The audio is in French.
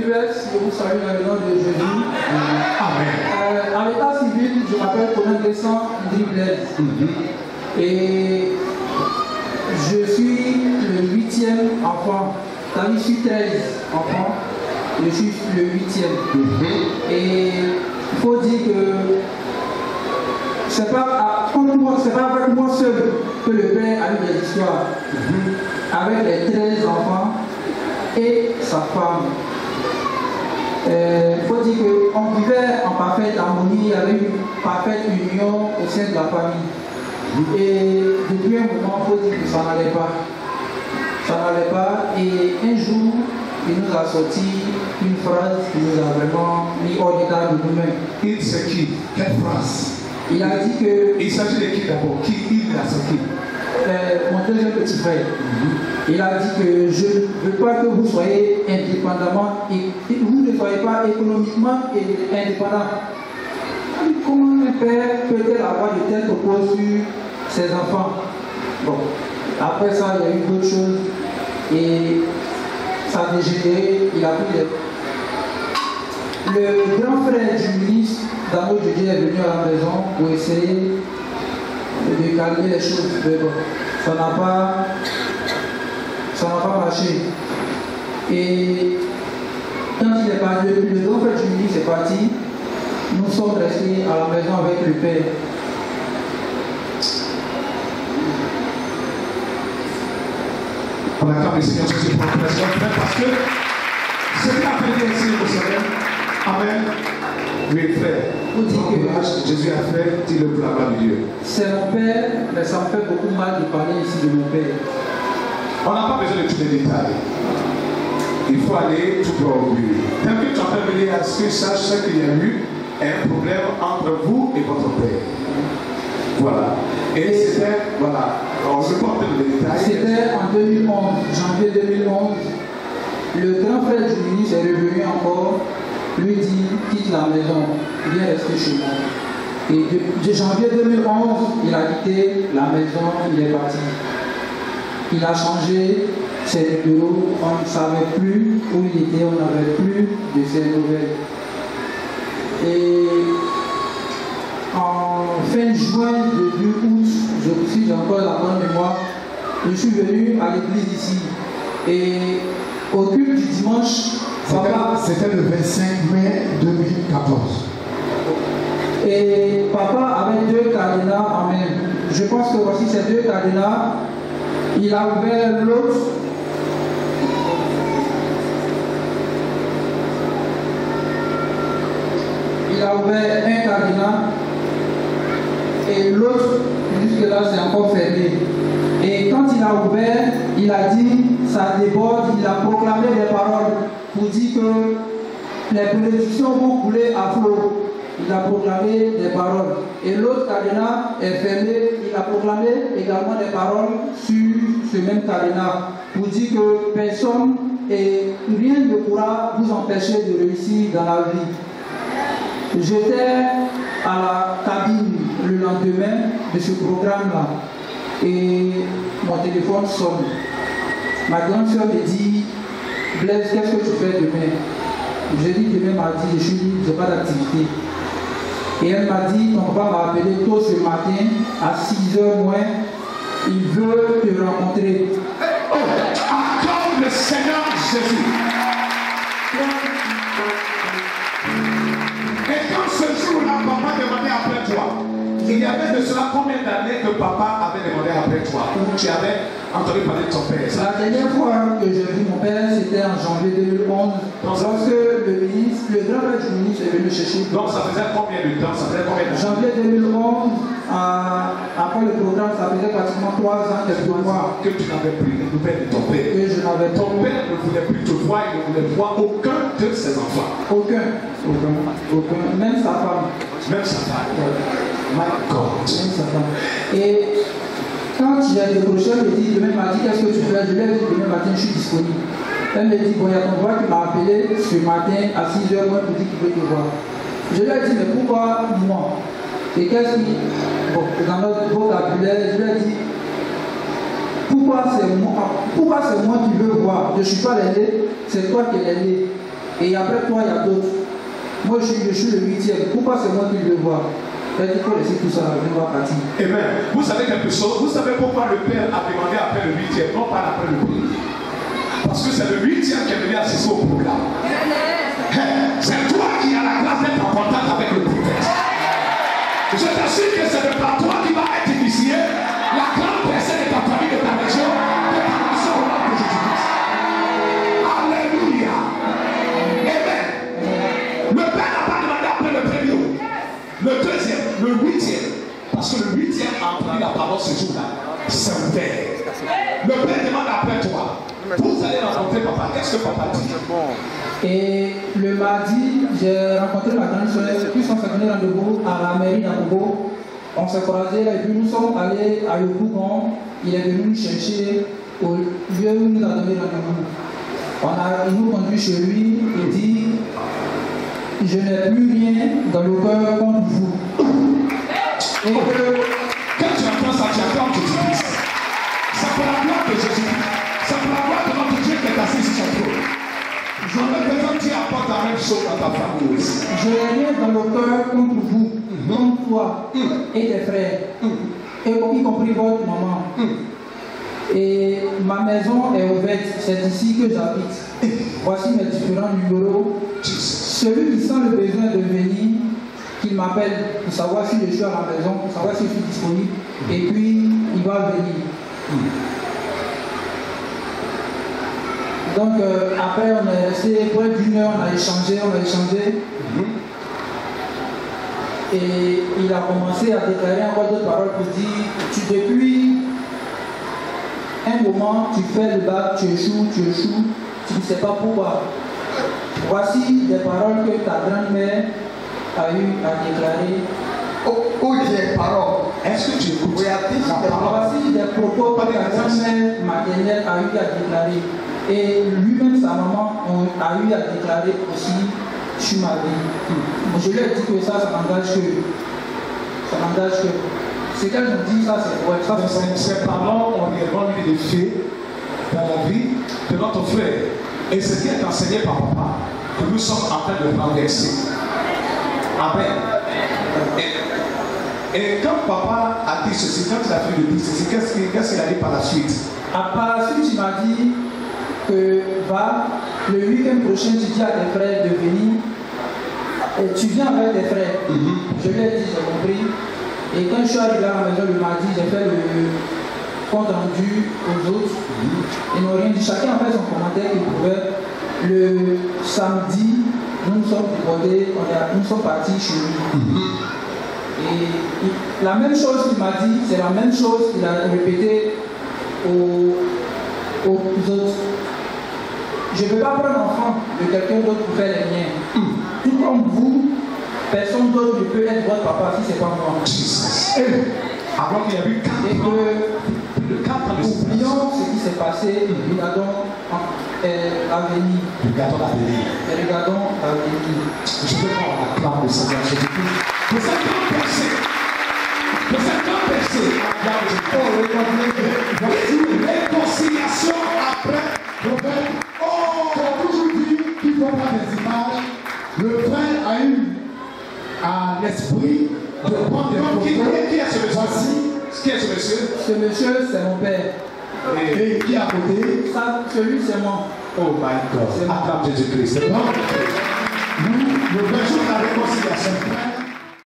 l'US, je vous salue dans le nom de Jésus. Amen. À l'état civil, je m'appelle Colin Descent Driblez. Et je suis le 8e enfant. Je suis 13 enfants. Je suis le 8e. Et il faut dire que c'est pas avec moi seul que le père a eu des histoires. Avec les 13 enfants et sa femme. Il faut dire qu'on vivait en parfaite harmonie, il y avait une parfaite union au sein de la famille. Et depuis un moment, il faut dire que ça n'allait pas. Ça n'allait pas. Et un jour, il nous a sorti une phrase qui nous a vraiment mis hors d'état de nous-mêmes. Il c'est qui? Quelle phrase? Il a dit que... Il s'agit de qui d'abord? Qui il a sorti? Mon deuxième petit frère. Il a dit que je ne veux pas que vous soyez indépendamment et vous ne soyez pas économiquement indépendant. Comment un père peut-il avoir de telles propos sur ses enfants? Bon, après ça, il y a eu d'autres choses et ça a dégénéré. Il a pris le grand frère du ministre, Dano Dieu, est venu à la maison pour essayer de calmer les choses. Mais bon, ça n'a pas marché. Et quand il est parti, le grand frère du ministre est parti, nous sommes restés à la maison avec le père. On acclame le Seigneur Jésus pour la présence, parce que ce qu'il a fait ici au Seigneur, Amen. Oui, frère. Jésus a fait, dis-le pour la gloire de Dieu. C'est mon père, mais ça me fait beaucoup mal de parler ici de mon père. On n'a pas besoin de tous les détails. Il faut aller tout droit au but. Tant que tu as fait venir à ce que sache qu'il y a eu un problème entre vous et votre père. Voilà. Et c'était, voilà, on ne peut pas entrer dans les détails. C'était en 2011, janvier 2011. Le grand frère du ministre est revenu encore, lui dit, quitte la maison, viens rester chez moi. Et de janvier 2011, il a quitté la maison, il est parti. Il a changé ses numéros, on ne savait plus où il était, on n'avait plus de ses nouvelles. Et en fin juin, début août, je suis encore la bonne mémoire, je suis venu à l'église ici. Et au culte du dimanche, c'était le 25 mai 2014. Et papa avait 2 cadenas en main. Je pense que voici ces 2 cadenas. Il a ouvert l'autre. Il a ouvert un cadenas. Et l'autre, jusque-là, c'est encore fermé. Et quand il a ouvert, il a dit, ça déborde, il a proclamé des paroles pour dire que les bénédictions vont couler à flot. Il a proclamé des paroles. Et l'autre cadenas est fermé, il a proclamé également des paroles sur ce même cadenas pour dire que personne et rien ne pourra vous empêcher de réussir dans la vie. J'étais à la cabine le lendemain de ce programme-là et mon téléphone sonne. Ma grande soeur me dit, Blaise, qu'est-ce que tu fais demain? J'ai dit demain mardi, je suis libre, je n'ai pas d'activité. Et elle m'a dit, ton papa m'a appelé tôt ce matin, à 6h moins, il veut te rencontrer. Oh, acclame le Seigneur Jésus. Et quand ce jour-là, papa demandait après toi, il y avait de cela combien d'années que papa avait demandé après toi, ou tu avais entendu parler de ton père? La dernière fois que j'ai vu mon père, c'était en janvier 2011, lorsque le grand frère du ministre est venu chercher. Donc ça faisait combien de temps? Ça faisait combien de temps? Janvier 2011, après le programme, ça faisait pratiquement 3 ans de pouvoir. Que tu n'avais plus de nouvelles de ton père. Et je n'avais pas. Ton père ne voulait plus te voir, il ne voulait voir aucun de ses enfants. Aucun. Même sa femme. Même sa femme. My God. Même sa femme. Et quand j'ai décroché, elle me dit, demain matin, qu'est-ce que tu fais? Je lui ai dit, demain matin, je suis disponible. Elle me dit, bon, il y a ton voix qui m'a appelé ce matin à 6h pour dire qu'il veut te voir. Je lui ai dit, mais pourquoi moi? Et qu'est-ce qui... Bon, dans notre vocabulaire, je lui ai dit, pourquoi c'est moi qui veux voir? Je ne suis pas l'aîné, c'est toi qui es l'aîné. Et après toi, il y a d'autres. Moi, je suis le 8e. Pourquoi c'est moi qui le vois? Il faut laisser tout ça, je vais partir. Amen. Vous savez quelque chose? Vous savez pourquoi le Père a demandé après le 8e, non pas après le 1er? Parce que c'est le 8e qui est venu assister au programme. C'est toi qui as la grâce d'être en contact avec le prophète. Je t'assure que c'est par toi qui va être initié la grande personne de ta famille, de ta région, de ta nation au nom de Jésus-Christ. Alléluia. Amen. Le Père n'a pas demandé après le premier, le deuxième, le 8e. Parce que le 8e a entendu la parole ce jour-là. C'est le Père. Le Père demande après toi. Vous allez rencontrer papa. Qu'est-ce que papa dit? Et le mardi, j'ai rencontré ma grande soeur, puis on s'est donné rendez-vous à la mairie d'Agogo. On s'est croisés et puis nous sommes allés à Yopougon. Il est venu nous chercher au lieu où il nous a donné rendez-vous. Il nous conduit chez lui et dit: je n'ai plus rien dans le cœur contre vous. Et quand tu entends ça, tu entends Jésus-Christ. C'est pour la gloire de Jésus-Christ. C'est pour la gloire de notre Dieu qui est assis sur son trône. Je me présente, tu apportes la même chose dans ta famille aussi. Je n'ai rien dans le cœur contre vous, contre toi et tes frères, et y compris votre maman. Et ma maison est ouverte, c'est ici que j'habite. Voici mes différents numéros. Celui qui sent le besoin de venir, qu'il m'appelle pour savoir si je suis à la maison, pour savoir si je suis disponible, et puis il va venir. Donc après on est resté près d'une heure, on a échangé. Et il a commencé à déclarer encore d'autres paroles pour dire: depuis un moment tu fais le bac, tu échoues, tu ne sais pas pourquoi. Voici des paroles que ta grand-mère a eu à déclarer. Où j'ai parole? Est-ce que tu écoutes? Voici des propos que ta grand-mère maternelle a eu à déclarer. Et lui-même, sa maman, a eu à déclarer aussi sur ma vie. Je lui ai dit que ça m'engage que. Ça m'engage que. C'est qu'elle nous dit ça, c'est vrai. Ça, ces paroles ont réellement eu des faits dans la vie de notre frère. Et ce qui est enseigné par papa, que nous sommes en train de renverser. Amen. Et quand papa a dit ceci, quand il a fait le dit ceci, qu'est-ce qu'il a dit par la suite? Par la suite, il m'a dit que le week-end prochain, tu dis à tes frères de venir. Et tu viens avec tes frères. Je lui ai dit, j'ai compris. Et quand je suis arrivé à la maison le mardi, j'ai fait le compte rendu aux autres. Ils n'ont rien dit. Chacun a fait son commentaire qu'il pouvait. Le samedi, nous nous sommes débordés, nous sommes partis chez lui. Et la même chose qu'il m'a dit, c'est la même chose qu'il a répété aux autres. Je ne peux pas prendre l'enfant de quelqu'un d'autre pour faire les miens. Tout comme vous, personne d'autre ne peut être votre papa si ce n'est pas moi. Avant qu'il y a eu 4 ans, oublions ce qui s'est passé, regardons à venir. Regardons à venir. Je veux voir la clame de Seigneur Jésus-Christ. De cette grande percée. De cette grande percée. Voici réconciliation après problème. On a toujours dit qu'il faut prendre des images. Le frère a eu à l'esprit de prendre des photos. Qui est ce monsieur? Voici. Qui est ce monsieur? Ce monsieur, c'est mon père. Et qui à côté? Celui, c'est moi. Oh my God. Acclame Jésus-Christ. Nous prêchons la réconciliation.